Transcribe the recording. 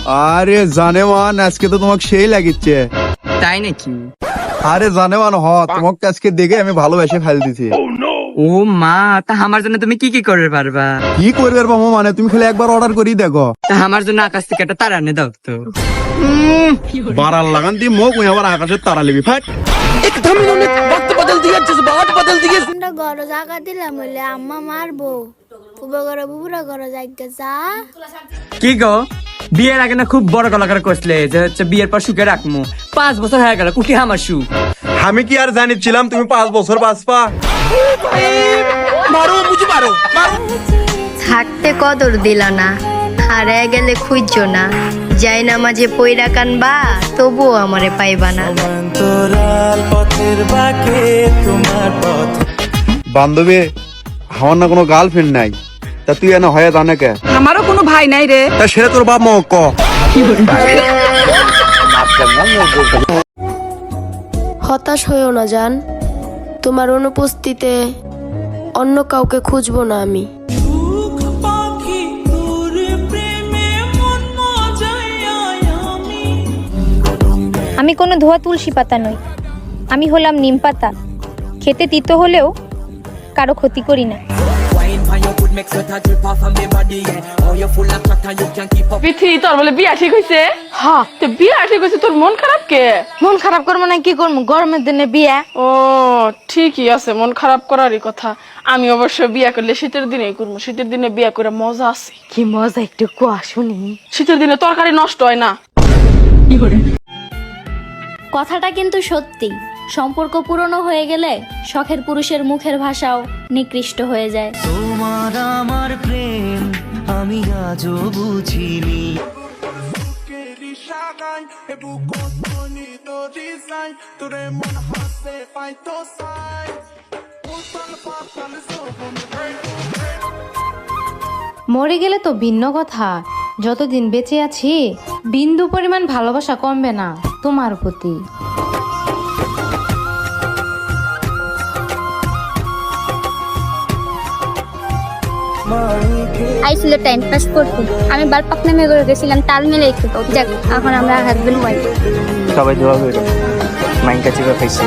আরে জানেমান আজকে তো তোমাকে সেই লাগিচ্ছে। তাই নাকি? আরে জানেমান তোমাকে আজকে দেখে আমি ভালোবেসে ফেল দিছি। ও মা, তা আমার জন্য তুমি কি কি করে পারবা? কি করবে মামা, মানে তুমি খালি একবার অর্ডার করি দেখো। তা আমার জন্য আকাশ থেকে একটা তারা এনে দাও তো। বাড়ার লাগান দিয়ে মুখ আবার আকাশের তারা লিবি ফাট। আমরা গরো জায়গা দিলাম হইলে আম্মা মারবো। বুবা গরো বুবুরা গরো জায়গা যা। কি গো, বিয়ের আগে না খুব বড় কলাকার করছিলে যে হচ্ছে বিয়ের পর সুখে রাখমু। 5 বছর হয়ে গেল, কুটি আমার সুখ। আমি কি আর জানিছিলাম তুমি 5 বছর বাঁচবা? মারো বুঝি মারো। থাকতে কদর দিল না, হারায় গেলে খুঁজছো না। যাই না মাঝে পইরা কানবা, তবুও আমারে পাইবা না। বান্ধবী, আমার না কোনো গার্লফ্রেন্ড নাই, তা তুই এনে হয়ে জানে কে? আমারও কোনো ভাই নাই রে। তা সেটা তোর বাপ মা ক। হতাশ হইও না জান, তোমার অনুপস্থিতিতে অন্য কাউকে খুঁজবো না আমি। আমি কোনো ধোয়া তুলসী পাতা নই, আমি হলাম নিম পাতা। খেতে তিতো হলেও কারো ক্ষতি করি না। পৃথিবী তোর বলে বিয়া ঠিক হইছে? হ্যাঁ, তো বিয়া ঠিক হইছে, তোর মন খারাপ কে? মন খারাপ করবো না কি করবো, গরমের দিনে বিয়া। ও ঠিকই আছে, মন খারাপ করারই কথা। আমি অবশ্য বিয়া করলে শীতের দিনেই করবো। শীতের দিনে বিয়া করে মজা আছে। কি মজা একটু কোয়া শুনি। শীতের দিনে তরকারি নষ্ট হয় না। কথাটা কিন্তু সত্যি, সম্পর্ক পুরনো হয়ে গেলে শখের পুরুষের মুখের ভাষাও নিকৃষ্ট হয়ে যায়। তোমার আমার প্রেম আমি আজও বুঝিনি। মরে গেলে তো ভিন্ন কথা, যতদিন বেঁচে আছি বিন্দু পরিমাণ ভালোবাসা কমবে না তোমার প্রতি। আইছিল টাইম পাস করতে, আমি বালপাক নামে গেছিলাম তাল মিলে একটু। যাক, এখন আমরা হাজবেন্ড ওয়াইফ। সবাই দোয়া করো, মাইনটা চিপে খাইছি।